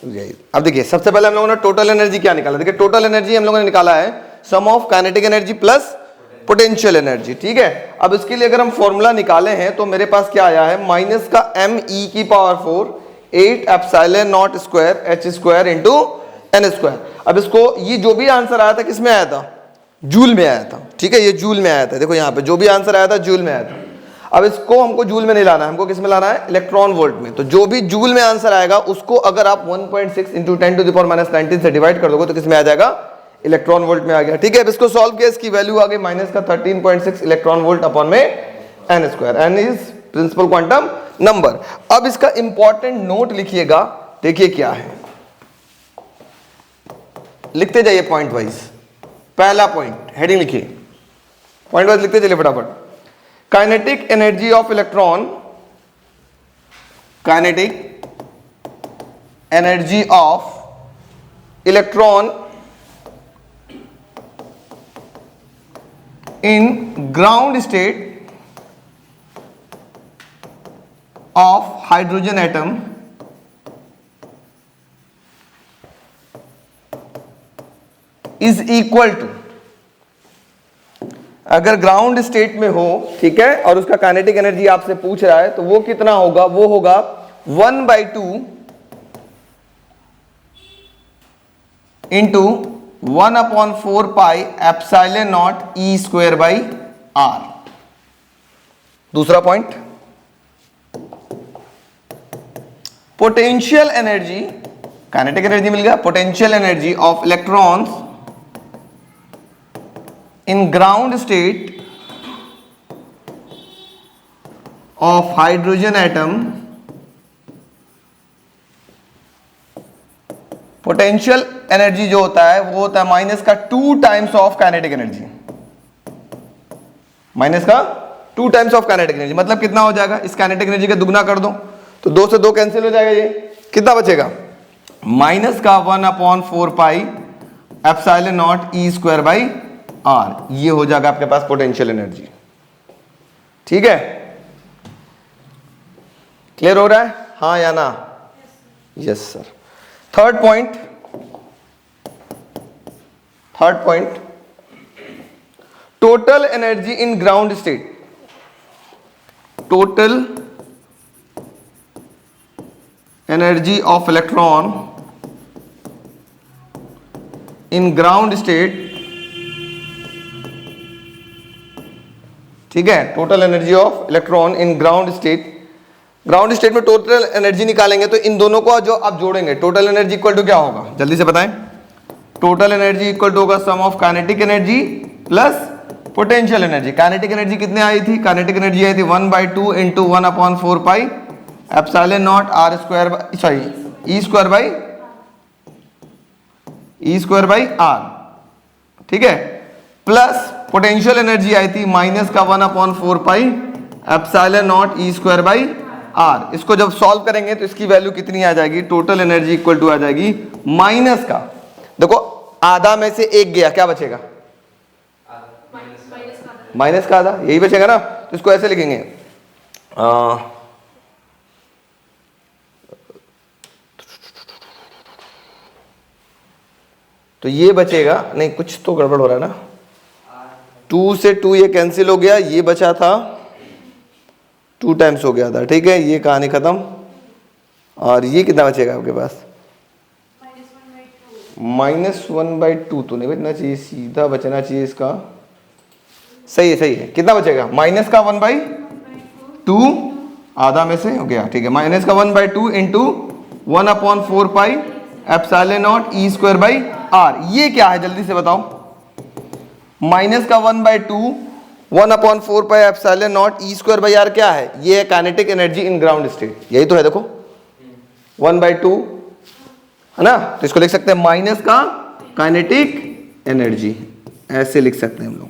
अब देखिए सबसे पहले हम लोगों ने टोटल एनर्जी क्या निकाला, देखिए टोटल एनर्जी हम लोगों ने निकाला है sum of kinetic energy plus potential energy, ठीक है। अब इसके लिए अगर हम फॉर्मूला निकाले हैं तो मेरे पास क्या आया है, माइनस का me की power 4 8 epsilon not square h square into n square. अब इसको ये जो भी आंसर आया था किसमें आया था, जूल में आया था, ठीक है, ये जूल में आया था। देखो यहाँ पे जो भी आंसर आया था जूल में आया था। अब इसको हमको जूल में नहीं लाना है, हमको किस में लाना है, इलेक्ट्रॉन वोल्ट में। तो जो भी जूल में आंसर आएगा उसको अगर आप 1.6 इंटू 10⁻⁻19 से डिवाइड कर दोगे तो किस में आ जाएगा, इलेक्ट्रॉन वोल्ट में आ गया, ठीक है। अब इसको सॉल्व किया, इसकी वैल्यू आ गई माइनस का 13.6 इलेक्ट्रॉन वोल्ट अपॉन में n square. n is principal quantum number. अब इसका इंपॉर्टेंट नोट लिखिएगा, देखिए क्या है, लिखते जाइए पॉइंट वाइज। पहला पॉइंट हेडिंग लिखिए, पॉइंट वाइज लिखते चलिए फटाफट। Kinetic energy of electron, kinetic energy of electron in ground state of hydrogen atom is equal to, अगर ग्राउंड स्टेट में हो, ठीक है, और उसका काइनेटिक एनर्जी आपसे पूछ रहा है तो वो कितना होगा, वो होगा 1/2 into 1/4 pi epsilon naught E square by r. दूसरा point, potential energy, kinetic energy मिल गया, potential energy of electrons in ground state of hydrogen atom, potential energy जो होता है वो होता है माइनस का 2 times of kinetic energy, minus का 2 टाइम्स ऑफ काइनेटिक एनर्जी। मतलब कितना हो जाएगा, इस काइनेटिक एनर्जी का दुगना कर दो तो 2 से 2 कैंसिल हो जाएगा, ये कितना बचेगा, माइनस का 1/4 pi epsilon naught E square by are. ये हो जाएगा आपके पास पोटेंशियल एनर्जी, ठीक है। क्लियर हो रहा है, हाँ या ना, yes sir. Third point, total energy in ground state, total energy of electron in ground state, ठीक है, total energy of electron in ground state. Ground state में टोटल एनर्जी निकालेंगे तो इन दोनों को जो आप जोड़ेंगे, टोटल एनर्जी इक्वल टू क्या होगा, जल्दी से बताएं। टोटल एनर्जी इक्वल टू होगा sum of kinetic energy plus potential energy. Kinetic energy कितने आई थी, काइनेटिक एनर्जी आई थी 1/2 into 1/4 pi epsilon naught r square, sorry e square by r, ठीक है, प्लस पोटेंशियल एनर्जी आई थी माइनस का 1/4 pi epsilon naught E square by r. इसको जब सॉल्व करेंगे तो इसकी वैल्यू कितनी आ जाएगी, टोटल एनर्जी इक्वल टू आ जाएगी माइनस का, देखो आधा में से एक गया, क्या बचेगा, माइनस का आधा, यही बचेगा ना। तो इसको ऐसे लिखेंगे, तो ये बचेगा, नहीं कुछ तो गड़बड़ हो रहा है ना, 2 से 2 ये कैंसिल हो गया, ये बचा था 2 टाइम्स हो गया था, ठीक है, ये कहानी खत्म। और ये कितना बचेगा आपके पास, -1/2 तो नहीं बचना चाहिए, सीधा बचना चाहिए इसका, सही है, सही है, कितना बचेगा, माइनस का 1/2, आधा में से हो गया, ठीक है, माइनस का 1/2 into 1/4 pi epsilon naught E square by are. ये क्या है जल्दी से बताओ, माइनस का 1/2 1/4 pi epsilon naught E square by R क्या है, ये है kinetic energy in ground state, यही तो है, देखो 1/2 है ना। तो इसको लिख सकते हैं माइनस का काइनेटिक एनर्जी, ऐसे लिख सकते हैं हम लोग,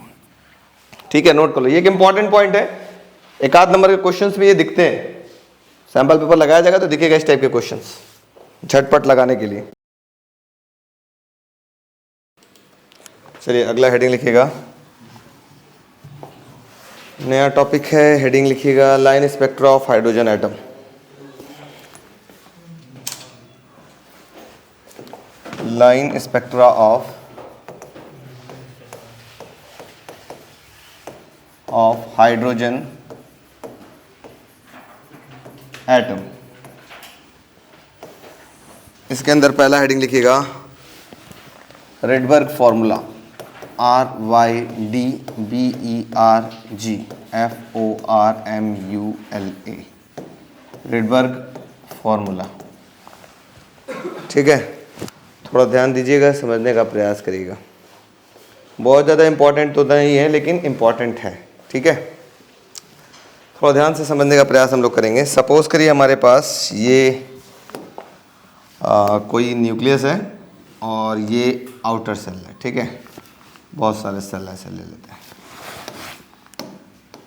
ठीक है, नोट कर लो, ये एक इंपॉर्टेंट पॉइंट है। एक आध नंबर के क्वेश्चंस में ये दिखते हैं, सैंपल पेपर लगाया जाएगा तो दिखेगा इस टाइप के क्वेश्चंस, झटपट लगाने के लिए। चलिए अगला हेडिंग लिखिएगा, नया टॉपिक है, हेडिंग लिखिएगा line spectra of hydrogen atom. Line spectra of hydrogen atom. इसके अंदर पहला हेडिंग लिखिएगा Rydberg formula, RYDBERG Rydberg formula. ठीक है, थोड़ा ध्यान दीजिएगा, समझने का प्रयास करिएगा। बहुत ज़्यादा इम्पोर्टेंट तो नहीं है लेकिन इम्पोर्टेंट है। ठीक है, थोड़ा ध्यान से समझने का प्रयास हम लोग करेंगे। सपोज करिए हमारे पास ये कोई न्यूक्लियस है और ये आउटर सेल है। ठीक है, बहुत सारे सेल ऐसे ले लेते हैं।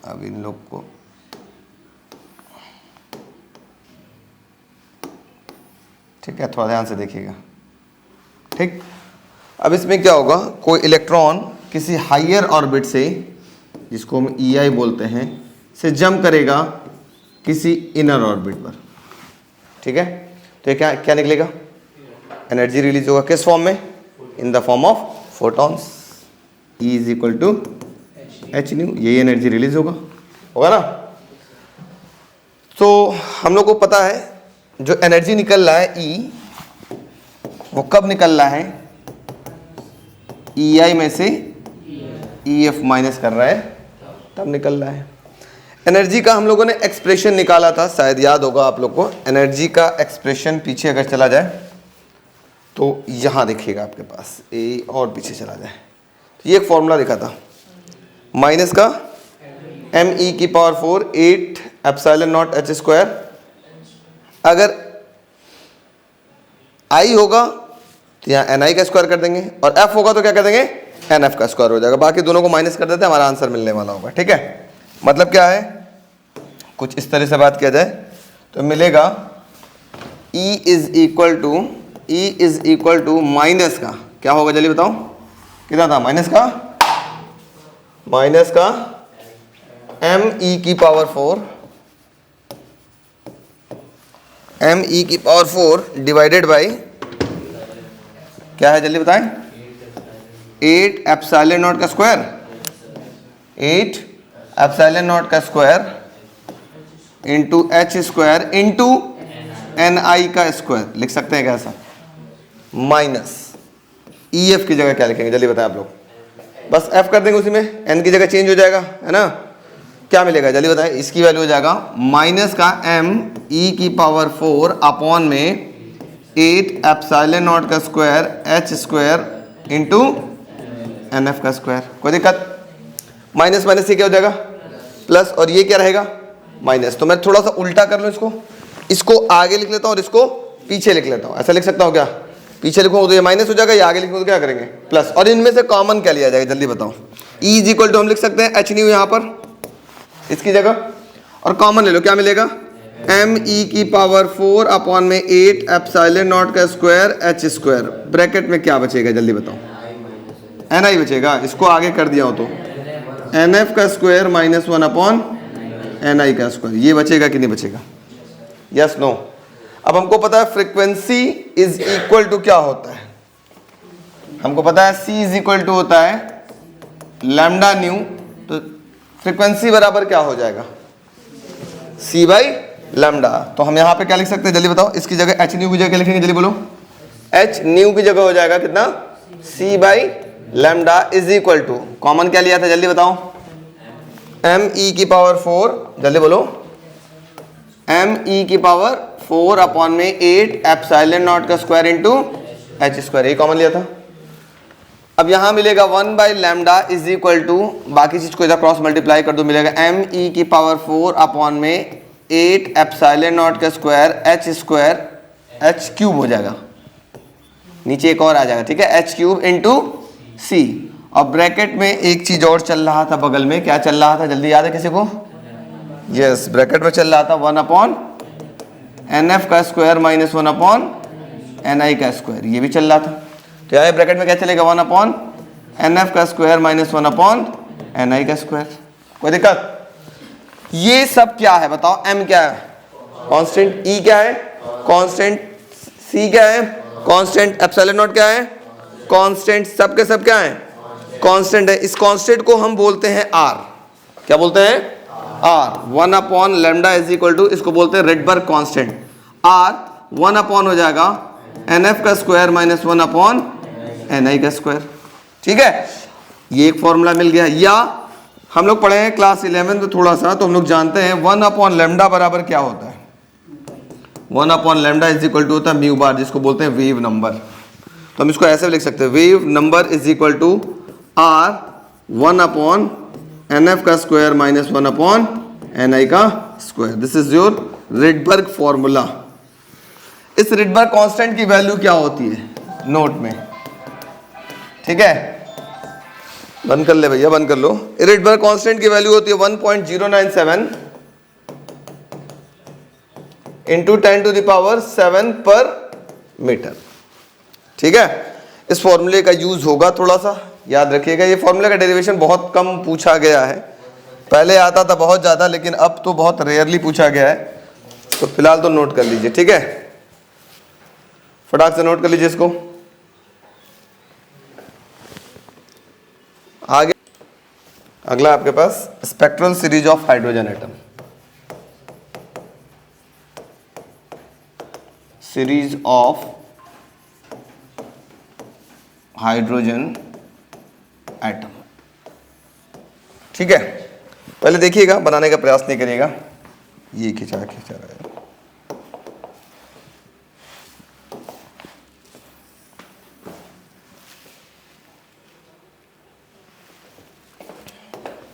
अब इन लोग को ठीक है, थोड़ा ध्यान से देखिएगा। ठीक, अब इसमें क्या होगा, कोई इलेक्ट्रॉन किसी हायर ऑर्बिट से, जिसको हम EI बोलते हैं, से जंप करेगा किसी इनर ऑर्बिट पर। ठीक है, तो ये क्या क्या निकलेगा, एनर्जी रिलीज होगा। किस फॉर्म में, in the form of photons. E is equal to H nu, यही एनर्जी रिलीज होगा ना। तो हम लोग को पता है जो एनर्जी निकल रहा है E, वो कब निकल रहा है, EI में से EF माइनस कर रहा है तब निकल रहा है। एनर्जी का हम लोगों ने एक्सप्रेशन निकाला था, शायद याद होगा आप लोग को। एनर्जी का एक्सप्रेशन पीछे अगर चला जाए तो यहाँ देखिएगा आपके पास, ए और पीछे चला जाए तो ये एक फॉर्मूला लिखा था, माइनस का ME की power 4 8 epsilon not H square. अगर I होगा तो यहाँ NI का स्क्वायर कर देंगे, और F होगा तो क्या कर देंगे, NF का स्क्वायर हो जाएगा। बाकी दोनों को माइनस कर देते हैं, हमारा आंसर मिलने वाला होगा। ठीक है, मतलब क्या है, कुछ इस तरह से बात किया जाए तो मिलेगा E is equal to minus का, क्या होगा जल्दी बताओ, कितना था, माइनस का ME की पावर 4 डिवाइडेड बाई क्या है जल्दी बताएं, 8 एप्सिलॉन नॉट का स्क्वायर, 8 एप्सिलॉन नॉट का square into H square into NI का स्क्वायर। लिख सकते हैं कैसा, माइनस EF की जगह क्या लिखेंगे जल्दी बताएं आप लोग, बस F कर देंगे, उसी में N की जगह चेंज हो जाएगा, है ना। क्या मिलेगा जल्दी बताएं, इसकी वैल्यू हो जाएगा माइनस का ME की पावर 4 अपॉन में 8 एप्सिलॉन नॉट का square H square into NF का स्क्वायर। कोई दिक्कत, माइनस माइनस से क्या हो जाएगा प्लस, और ये क्या रहेगा माइनस। तो मैं थोड़ा सा उल्टा कर लूँ, इसको आगे लिख लेता हूँ और इसको पीछे लिख लेता हूँ। ऐसा लिख सकता हूँ क्या, पीछे लिखूँ तो ये माइनस हो जाएगा, या आगे लिखूँ तो क्या करेंगे प्लस। और इनमें से कॉमन क्या लिया जाएगा जल्दी बताओ, E इज इक्वल टू हम लिख सकते हैं H न्यू यहाँ पर इसकी जगह, और कॉमन ले लो, क्या मिलेगा ME की पावर 4 अपॉन में 8 एप्सिलॉन नॉट का स्क्वायर H स्क्वायर। ब्रैकेट में क्या बचेगा जल्दी बताओ, NI बचेगा, इसको आगे कर दिया हो तो NF का स्क्वायर माइनस 1 अपॉन NI का स्क्वायर। ये बचेगा कि नहीं बचेगा, यस नो। अब हमको पता है फ्रीक्वेंसी इज इक्वल टू क्या होता है, हमको पता है C इज इक्वल टू होता है लैम्डा न्यू, तो फ्रीक्वेंसी बराबर क्या हो जाएगा, C बाई लैम्डा। तो हम यहाँ पे क्या लिख सकते हैं जल्दी बताओ, इसकी जगह H न्यू की जगह क्या लिखेंगे जल्दी बोलो, H न्यू की जगह हो जाएगा कितना, C by lambda is equal to, common क्या लिया था जल्दी बताओ, ME की पावर 4 जल्दी बोलो, ME की पावर 4 अपॉन में 8 एप्सिलॉन नॉट का स्क्वायर इंटू H स्क्वायर, ये कॉमन लिया था। अब यहाँ मिलेगा 1 by lambda is equal to, बाकी चीज को इधर क्रॉस मल्टीप्लाई कर दो, मिलेगा ME की पावर 4 अपॉन में 8 एप्सिलॉन नॉट का square H square, H cube हो जाएगा, नीचे एक और आ जाएगा, ठीक है, H क्यूब इंटू C। और ब्रैकेट में एक चीज और चल रहा था बगल में, क्या चल रहा था जल्दी याद है किसी को, यस ब्रैकेट में चल रहा था 1 अपॉन NF का स्क्वायर माइनस 1 अपॉन NI का स्क्वायर, ये भी चल रहा था। तो यहाँ ब्रैकेट में क्या चलेगा, 1 अपॉन NF का स्क्वायर माइनस 1 अपॉन NI का स्क्वायर। कोई दिक्कत, ये सब क्या है बताओ, M क्या है कांस्टेंट, E क्या है कांस्टेंट, C क्या है कांस्टेंट। एप्सिलॉन नॉट क्या है? कांस्टेंट। सब के सब क्या है? कांस्टेंट है। इस कांस्टेंट को हम बोलते हैं आर। क्या बोलते हैं? R. 1 upon lambda is equal to, इसको बोलते हैं रेडबर्ग कांस्टेंट। आर 1 अपॉन हो जाएगा NF का स्क्वायर माइनस 1 अपॉन NI का स्क्वायर। ठीक है, ये एक फॉर्मूला मिल गया। या हम लोग पढ़े हैं क्लास 11 में थोड़ा सा, तो हम लोग जानते हैं 1 अपॉन लैम्डा बराबर क्या होता है? 1 upon lambda is equal to होता है म्यू बार, जिसको बोलते हैं वेव नंबर। तो हम इसको ऐसे लिख सकते हैं, wave number is equal to R 1 upon NF का स्क्वायर माइनस 1 अपॉन NI का square. This is your Rydberg formula. इस रिडबर्ग कांस्टेंट की वैल्यू क्या होती है नोट में? ठीक है, बंद कर ले भैया, बंद कर लो। रिडबर्ग कांस्टेंट की वैल्यू होती है 1.097 इंटू 10 टू द पावर 7 पर मीटर। ठीक है, इस फॉर्मूले का यूज होगा, थोड़ा सा याद रखिएगा। ये फॉर्मूले का डेरिवेशन बहुत कम पूछा गया है, पहले आता था बहुत ज्यादा, लेकिन अब तो बहुत रेयरली पूछा गया है। तो फिलहाल तो नोट कर लीजिए। ठीक है, फटाक से नोट कर लीजिए इसको। आगे अगला आपके पास spectral series of hydrogen atom. Series of hydrogen atom. ठीक है, पहले देखिएगा, बनाने का प्रयास नहीं करिएगा। ये खिंचा रहा है।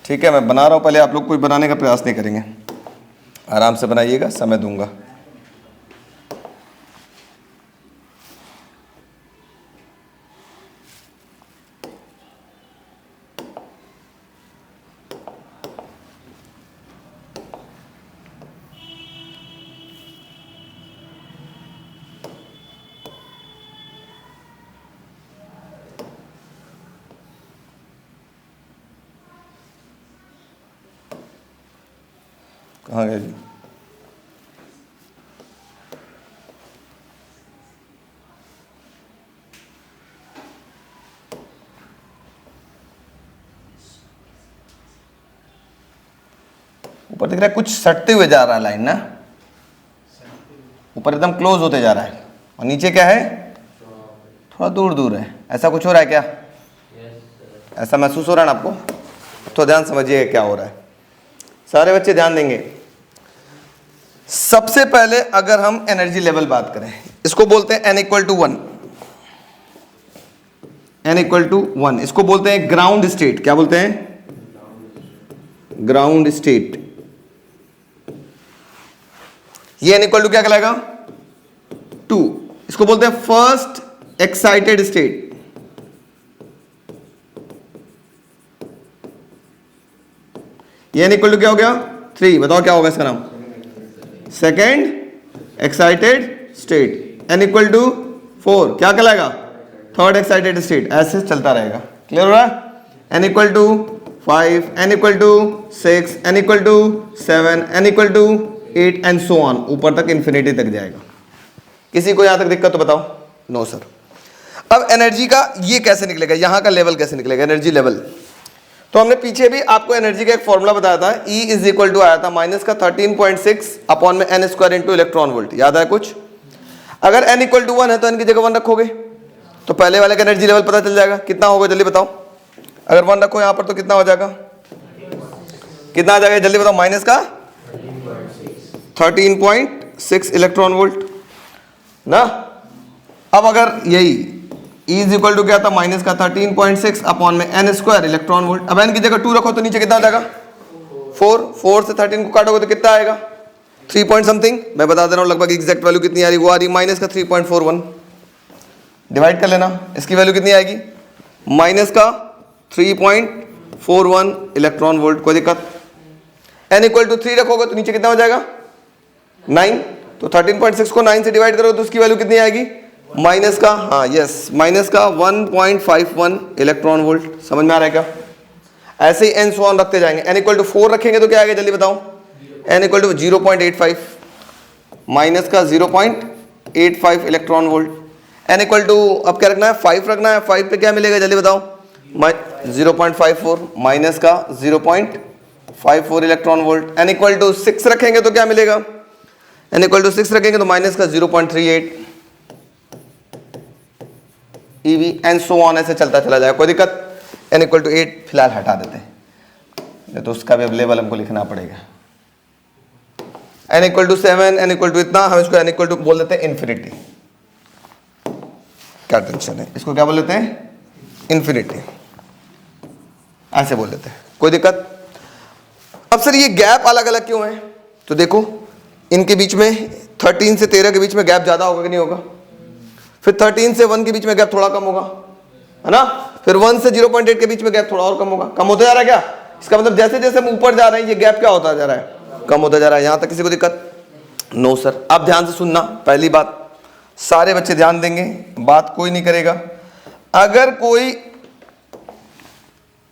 ठीक है, मैं बना रहा हूं, पहले आप लोग कोई बनाने का प्रयास नहीं करेंगे, आराम से बनाइएगा, समय दूंगा। कहाँ गए जी? ऊपर दिख रहा है कुछ सटते हुए जा रहा है लाइन ना, ऊपर एकदम क्लोज होते जा रहा है, और नीचे क्या है? थोड़ा दूर दूर है। ऐसा कुछ हो रहा है क्या? ऐसा महसूस हो रहा है ना आपको? तो ध्यान समझिए क्या हो रहा है। सारे बच्चे ध्यान देंगे। सबसे पहले अगर हम एनर्जी लेवल बात करें, इसको बोलते हैं n equal to 1। n equal to 1 इसको बोलते हैं ग्राउंड स्टेट। क्या बोलते हैं? Ground state. ये n इक्वल टू क्या कहलाएगा? 2। इसको बोलते हैं फर्स्ट एक्साइटेड स्टेट। ये n इक्वल टू क्या हो गया? 3। बताओ क्या होगा इसका नाम? Second excited state. n equal to 4 क्या कहलाएगा? Third excited state. ऐसे चलता रहेगा। क्लियर हो रहा है? n equal to 5, n equal to 6, n equal to 7, n equal to 8 and so on, ऊपर तक इन्फिनिटी तक जाएगा। किसी को यहां तक दिक्कत तो बताओ? No sir. अब एनर्जी का ये कैसे निकलेगा, यहां का लेवल कैसे निकलेगा, एनर्जी लेवल? तो हमने पीछे भी आपको एनर्जी का एक फॉर्मूला बताया था, E इज इक्वल टू आया था माइनस का 13.6 अपॉन में n square into electron volt. याद है कुछ? अगर n इक्वल टू 1 है तो n की जगह 1 रखोगे तो पहले वाले का एनर्जी लेवल पता चल जाएगा। कितना होगा जल्दी बताओ? अगर 1 रखो यहां पर तो कितना हो जाएगा? कितना आ जाएगा जल्दी बताओ? माइनस का 13.6 इलेक्ट्रॉन वोल्ट ना। अब अगर यही E इज इक्वल टू क्या था? माइनस का 13.6 अपॉन में n स्क्वायर इलेक्ट्रॉन वोल्ट। अब n की जगह 2 रखो तो नीचे कितना हो जाएगा? 4 से 13 को काटोगे तो कितना आएगा? 3 पॉइंट समथिंग। मैं बता दे रहा हूँ लगभग एग्जैक्ट वैल्यू कितनी आ रही, वो आ रही माइनस का 3.41। डिवाइड कर लेना, इसकी वैल्यू कितनी आएगी? माइनस का 3.41 इलेक्ट्रॉन वोल्ट। कोई दिक्कत? n इक्वल टू 3 रखोगे तो नीचे कितना हो जाएगा? 9। तो 13.6 को 9 से डिवाइड करोगे तो उसकी वैल्यू कितनी आएगी? माइनस का, हाँ यस, माइनस का 1.51 इलेक्ट्रॉन वोल्ट। समझ में आ रहा है क्या? ऐसे ही एन सो ऑन रखते जाएंगे। n इक्वल टू 4 रखेंगे तो क्या आएगा जल्दी बताओ? n इक्वल टू 0.85 माइनस का 0.85 electron volt. n equal to, अब क्या रखना है, 5 रखना है। 5 पे क्या मिलेगा जल्दी बताओ, 0.54 माइनस का 0.54 electron volt. n equal to 6 रखेंगे तो क्या मिलेगा, n इक्वल टू 6 रखेंगे तो माइनस का 0.38 eV एंड सो ऑन, ऐसे चलता चला जाएगा, कोई दिक्कत। n इक्वल टू 8 फिलहाल हटा देते हैं, तो उसका भी अब लेवल हमको लिखना पड़ेगा। n equal to 7, n equal to इतना, हम इसको n इक्वल टू बोल देते हैं इन्फिनिटी। क्या टेंशन है, इसको क्या बोल देते हैं, इन्फिनिटी, ऐसे बोल देते हैं, कोई दिक्कत। अब सर ये गैप अलग अलग क्यों है, तो देखो इनके बीच में 13 से 13 के बीच में गैप ज्यादा होगा कि नहीं होगा, फिर 13 से 1 के बीच में गैप थोड़ा कम होगा, है ना, फिर 1 से 0.8 के बीच में गैप थोड़ा और कम होगा। कम होता जा रहा है क्या, इसका मतलब जैसे जैसे हम ऊपर जा रहे हैं ये गैप क्या होता जा रहा है, कम होता जा रहा है। यहां तक किसी को दिक्कत, नो सर। अब ध्यान से सुनना, पहली बात सारे बच्चे ध्यान देंगे, बात कोई नहीं करेगा। अगर कोई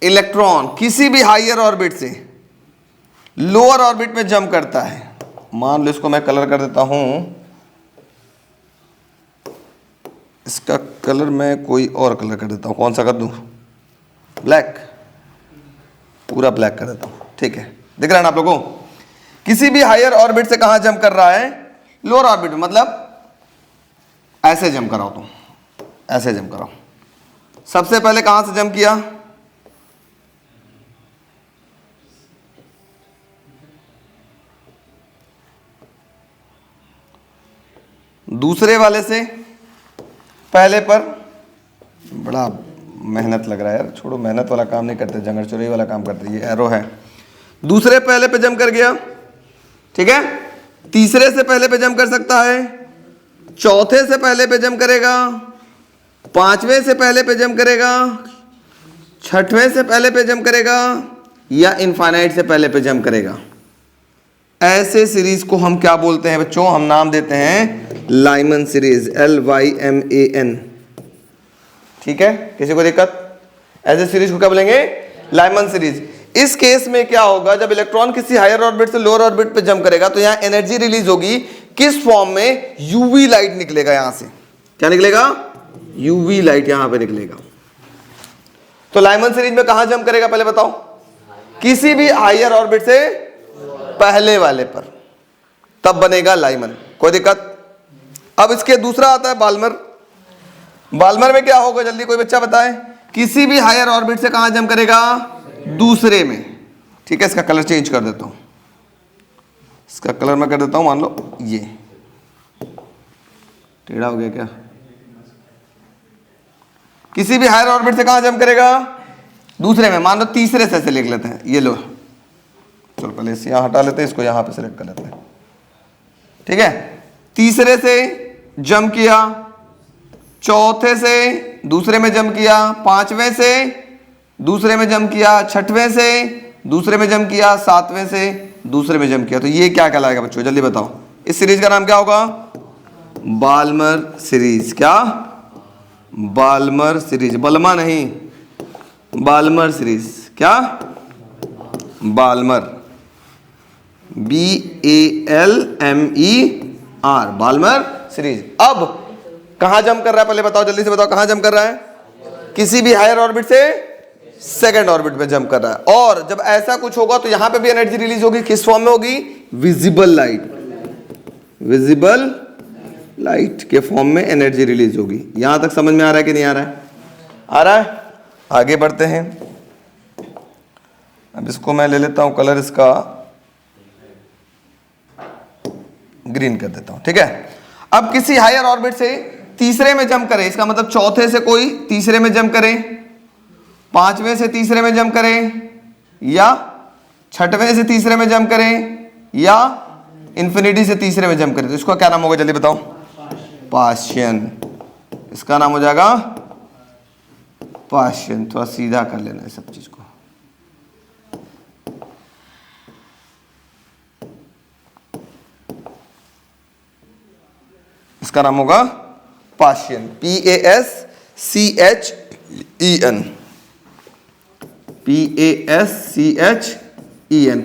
इलेक्ट्रॉन किसी भी हायर ऑर्बिट से लोअर ऑर्बिट में जंप करता है, मान लो इसको मैं कलर कर देता हूं, इसका कलर मैं कोई और कलर कर देता हूं, कौन सा कर दूं, ब्लैक, पूरा ब्लैक कर देता हूं, ठीक है। दिख रहा है ना आप लोगों को, किसी भी हायर ऑर्बिट से कहां जंप कर रहा है, लोअर ऑर्बिट में, मतलब ऐसे जंप कराओ, तुम ऐसे जंप कराओ। सबसे पहले कहां से जंप किया, दूसरे वाले से पहले पर, बड़ा मेहनत लग रहा है यार, छोड़ो मेहनत वाला काम नहीं करते, जंगड़ चोरी वाला काम करते। ये एरो है, दूसरे पहले पे जंप कर गया, ठीक है। तीसरे से पहले पे जंप कर सकता है, चौथे से पहले पे जंप करेगा, पांचवें से पहले पे जंप करेगा, छठवें से पहले पे जंप करेगा, या इनफाइनाइट से पहले पे जंप करेगा। ऐसे सीरीज को हम क्या बोलते हैं बच्चों, हम नाम देते हैं लाइमन सीरीज, LYMAN, ठीक है। किसी को दिक्कत, ऐसे सीरीज को क्या बोलेंगे, लाइमन सीरीज। इस केस में क्या होगा, जब इलेक्ट्रॉन किसी हायर ऑर्बिट से लोअर ऑर्बिट पे जंप करेगा तो यहां एनर्जी रिलीज होगी, किस फॉर्म में, यूवी लाइट निकलेगा, यहां से क्या निकलेगा, यूवी लाइट यहां पे निकलेगा। तो लाइमन सीरीज में कहां जंप करेगा पहले बताओ, किसी भी हायर ऑर्बिट से पहले वाले पर, तब बनेगा लाइमन, कोई दिक्कत। अब इसके दूसरा आता है बाल्मर। बाल्मर में क्या होगा, जल्दी कोई बच्चा बताए, किसी भी हायर ऑर्बिट से कहां जंप करेगा, दूसरे में, ठीक है। इसका कलर चेंज कर देता हूं, इसका कलर मैं कर देता हूं, मान लो ये टेढ़ा हो गया क्या, किसी भी हायर ऑर्बिट से कहां जंप करेगा, दूसरे में, मान लो तीसरे से, ऐसे लिख लेते हैं, ये लो, चलो पहले इसे यहां हटा लेते हैं, इसको यहां पे सेलेक्ट कर लेते हैं, ठीक है। तीसरे से जंप किया, चौथे से दूसरे में जंप किया, पांचवें से दूसरे में जंप किया, छठवें से दूसरे में जंप किया, सातवें से दूसरे में जंप किया, तो ये क्या कहलाएगा बच्चों, जल्दी बताओ। इस सीरीज का नाम क्या होगा, बाल्मर सीरीज। क्या, बाल्मर सीरीज, बल्मा नहीं, बाल्मर सीरीज। क्या, बाल्मर, BALMER, बाल्मर सीरीज। अब कहां जंप कर रहा है पहले बताओ, जल्दी से बताओ, कहां जंप कर रहा है, किसी भी हायर ऑर्बिट से सेकंड ऑर्बिट में जंप कर रहा है। और जब ऐसा कुछ होगा तो यहां पे भी एनर्जी रिलीज होगी, किस फॉर्म में होगी, विजिबल लाइट, विजिबल लाइट के फॉर्म में एनर्जी रिलीज होगी। यहां तक समझ में आ रहा है कि नहीं आ रहा है, आ रहा है। आगे बढ़ते हैं, अब इसको मैं ले लेता हूं कलर, इसका ग्रीन कर देता हूं, ठीक है। अब किसी हायर ऑर्बिट से तीसरे में जंप करे, इसका मतलब चौथे से कोई तीसरे में जंप करे, पांचवें से तीसरे में जंप करे, या छठवें से तीसरे में जंप करे, या इंफिनिटी से तीसरे में जंप करे, तो इसका क्या नाम होगा जल्दी बताओ, पाशियन। इसका नाम हो जाएगा पाशियन। थोड़ा सीधा कर लेना है सब चीज को, इसका नाम होगा पाशियन, PASCHEN, PASCHEN,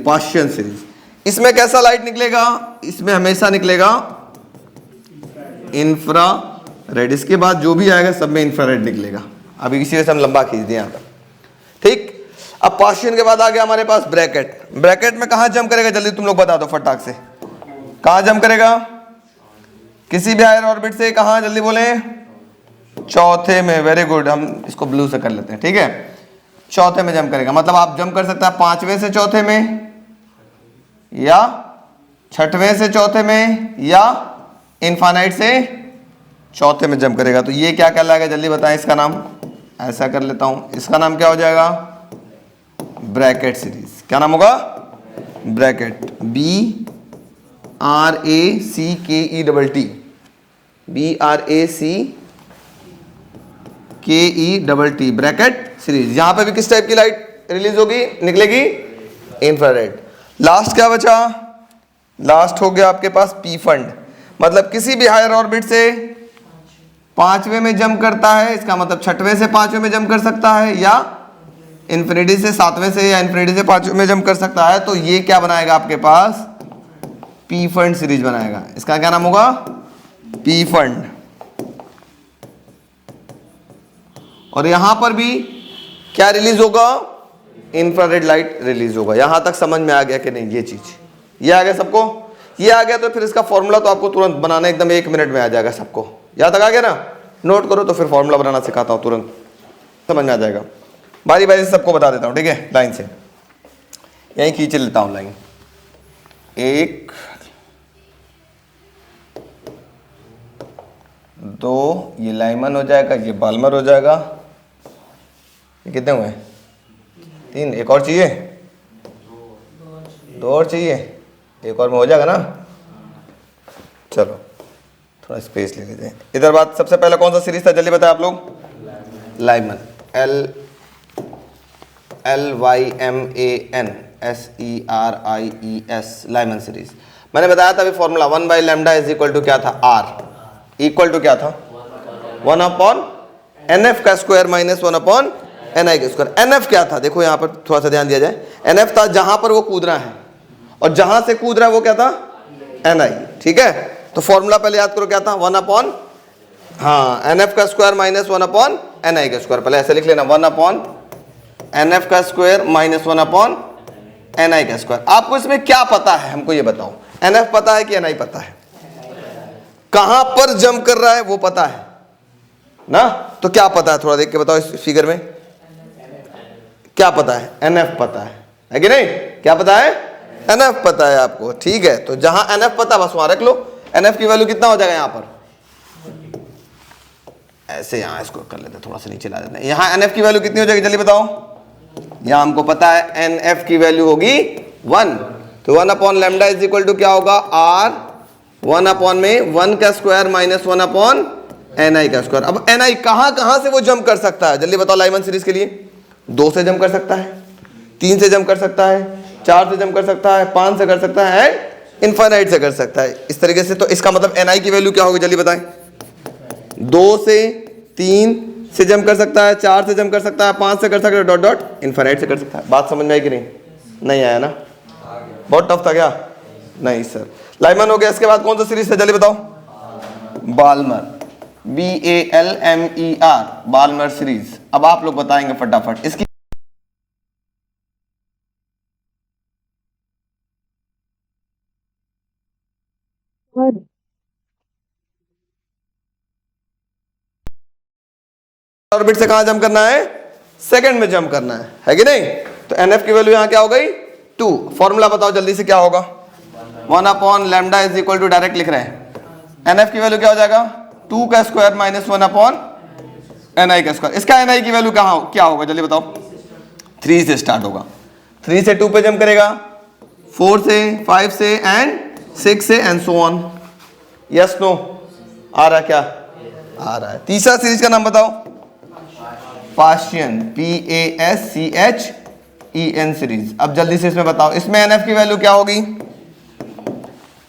पाशियन सीरीज। इसमें कैसा लाइट निकलेगा, इसमें हमेशा निकलेगा इंफ्रा रेड। इसके बाद जो भी आएगा सब में इंफ्रारेड निकलेगा। अभी इसी वजह से हम लंबा खींच दिए यहाँ पर, ठीक। अब पार्शियन के बाद आ गया हमारे पास ब्रैकेट। ब्रैकेट में कहाँ जंप करेगा जल्दी तुम लोग बता दो फटाक से, कहाँ जंप करेगा? किसी भी हायर ऑर्बिट से कहाँ, जल्दी बोले? चौथे में। वेरी गुड, हम इसको ब्लू से कर लेते हैं, ठीक है। चौथे में जंप करेगा, मतलब आप जंप कर सकता है पांचवें से चौथे में, या छठवें से चौथे में, या इनफाइनाइट से चौथे में जंप करेगा। तो ये क्या कहलाएगा जल्दी बताएं इसका नाम? ऐसा कर लेता हूं, इसका नाम क्या हो जाएगा? Brackett series. क्या नाम होगा? Bracket. BRACKET, BRACKET, Brackett series. यहां पे भी किस टाइप की लाइट रिलीज होगी, निकलेगी? इंफ्रारेड। लास्ट क्या बचा? लास्ट हो गया आपके पास पी फंड, मतलब किसी भी हायर ऑर्बिट से पांचवें में जंप करता है, इसका मतलब छठवें से पांचवें में जंप कर सकता है, या इन्फिनिटी से सातवें से, या इन्फिनिटी से पांचवें में जंप कर सकता है। तो ये क्या बनाएगा आपके पास? पी फंड सीरीज बनाएगा। इसका क्या नाम होगा? P fund. और यहां पर भी क्या रिलीज होगा? इंफ्रारेड लाइट रिलीज होगा। यहां तक समझ में आ गया कि नहीं? ये चीज, ये आ गया सबको? ये आ गया तो फिर इसका फॉर्मूला तो आपको तुरंत बनाना एकदम 1 मिनट में आ जाएगा सबको। यहां तक आ गया ना? नोट करो, तो फिर फॉर्मूला बनाना सिखाता हूं, तुरंत समझ में आ जाएगा। बारी बारी से सबको बता देता हूं, ठीक है? लाइन से यहीं खींच लेता हूं लाइन। 1 2, ये लाइमन हो जाएगा, ये बाल्मर हो जाएगा। ये कितने हुए? 3। एक और चाहिए? 2 और चाहिए? एक और में हो जाएगा ना? चलो थोड़ा स्पेस ले लेते हैं इधर। बात सबसे पहले कौन सा सीरीज था जल्दी बताया आप लोग? लाइमन। LYMANSERIES, Lyman series. मैंने बताया था अभी फॉर्मूला 1/λ इज इक्वल टू क्या था? R इक्वल टू क्या था? 1/NF का स्क्वायर माइनस 1/NI का स्क्वायर। NF क्या था? देखो यहाँ पर थोड़ा सा ध्यान दिया जाए। NF था जहां पर वो कूद रहा है, और जहां से कूद रहा है वो क्या था? NI, ठीक है। तो फॉर्मूला पहले याद करो क्या था? 1/NF का स्क्वायर माइनस 1/NI का स्क्वायर। पहले ऐसे लिख लेना, 1/NF का स्क्वायर माइनस 1/NI का स्क्वायर। आपको इसमें क्या पता है हमको ये बताओ? NF पता है कि NI पता है? कहां पर जंप कर रहा है वो पता है ना? तो क्या पता है थोड़ा देख के बताओ इस फिगर में, क्या पता है? NF पता है कि नहीं? क्या पता है? NF पता है आपको, ठीक है। तो जहां NF पता बस वहां रख लो। NF की वैल्यू कितना हो जाएगा यहां पर? ऐसे यहां इसको कर लेते हैं, थोड़ा सा नीचे ला देते हैं। यहां NF की वैल्यू कितनी हो जाएगी जल्दी बताओ? यहां हमको पता है NF की वैल्यू होगी 1। तो 1/λ इज इक्वल टू क्या होगा? R 1/1 का स्क्वायर माइनस 1/NI का स्क्वायर। अब NI कहां से वो जंप कर सकता है जल्दी बताओ? लाइमन सीरीज के लिए 2 से जंप कर सकता है, 3 से जंप कर सकता है, 4 से जंप कर सकता है, 5 से कर सकता है, एंड इनफाइनाइट से कर सकता है, इस तरीके से। तो इसका मतलब NI की वैल्यू क्या होगी जल्दी बताएं? 2 से 3 से जंप कर सकता है, 4 से जंप कर सकता है, 5 से कर सकता है, डॉट डॉट इनफाइनाइट से कर सकता है। बात समझ में आई कि नहीं? नहीं आया ना? बहुत टफ था क्या? नहीं सर। लाइमन हो गया। इसके बाद कौन सा सीरीज था जल्दी बताओ? बाल्मर। BALMER, Balmer series. अब आप लोग बताएंगे फटाफट इसकी ऑर्बिट से कहां जंप करना है? सेकंड में जंप करना है कि नहीं? तो NF की वैल्यू यहां क्या हो गई? 2। फॉर्मूला बताओ जल्दी से क्या होगा? 1/λ इज इक्वल टू, डायरेक्ट लिख रहे हैं, NF की वैल्यू क्या हो जाएगा? 2 का स्क्वायर माइनस 1/NI का स्क्वायर। इसका NI की वैल्यू क्या होगा जल्दी बताओ? 3 से स्टार्ट होगा। 3 से 2 पे जंप करेगा, 4 से, 5 से, एंड 6 से, and so on. Yes no? आ रहा क्या? आ रहा है। तीसरा सीरीज का नाम बताओ? पार्शियन। PASCHEN series. अब जल्दी से इसमें बताओ, इसमें NF की वैल्यू क्या होगी?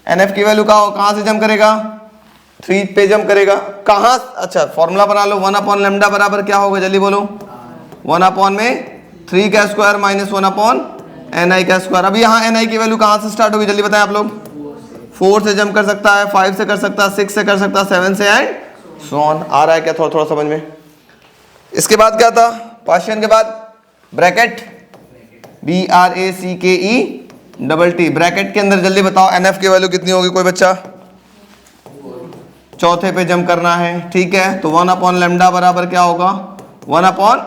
NF की वैल्यू कहां से जंप करेगा? 3 पे जंप करेगा। कहां? अच्छा फॉर्मूला बना लो। 1/λ बराबर क्या होगा जल्दी बोलो? 1/3 का स्क्वायर माइनस 1/NI का स्क्वायर। अब यहाँ NI की वैल्यू कहां से स्टार्ट होगी जल्दी बताएं आप लोग? 4 से जंप कर सकता है, 5 से कर सकता है, 6 से कर सकता है, 7 से, एंड सो ऑन। आ रहा है क्या थोड़ा थोड़ा समझ में? इसके बाद क्या था? पार्शियन के बाद ब्रैकेट, BRACKET ब्रैकेट के अंदर जल्दी बताओ NF की वैल्यू कितनी होगी? कोई बच्चा? चौथे पे जंप करना है, ठीक है। तो 1 अपॉन लैम्डा बराबर क्या होगा? 1 अपॉन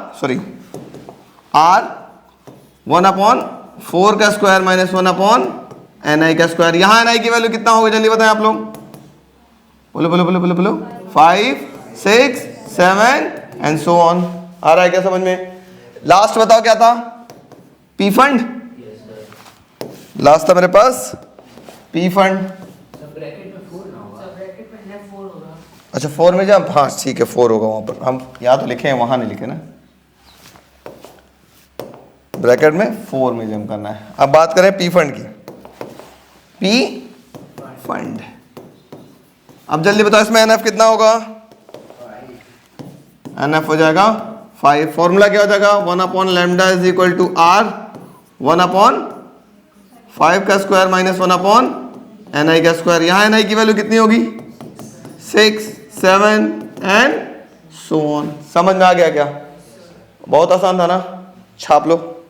4 का स्क्वायर माइनस 1 अपॉन NI का स्क्वायर। यहां NI की वैल्यू कितना होगा जल्दी बताएं आप लोग? बोलो बोलो बोलो बोलो बोलो। 5, 6, 7 एंड सो ऑन। आ रहा है क्या समझ में? लास्ट बताओ क्या था? P fund. लास्ट था मेरे पास पी फंड। अच्छा 4 में जंप, हाँ ठीक है 4 होगा वहां पर। हम यहाँ तो लिखे हैं, वहां नहीं लिखे ना। ब्रैकेट में 4 में जंप करना है। अब बात करें पी फंड की। पी फंड, अब जल्दी बताओ इसमें NF कितना होगा? NF हो जाएगा 5। फॉर्मूला क्या हो जाएगा? 1 upon lambda is equal to R 1 upon 5 का स्क्वायर माइनस 1 अपॉन NI का स्क्वायर। यहाँ NI की वैल्यू कितनी होगी? 6, 7 एंड सो ऑन। समझ में आ गया क्या? बहुत आसान था ना? छाप लो।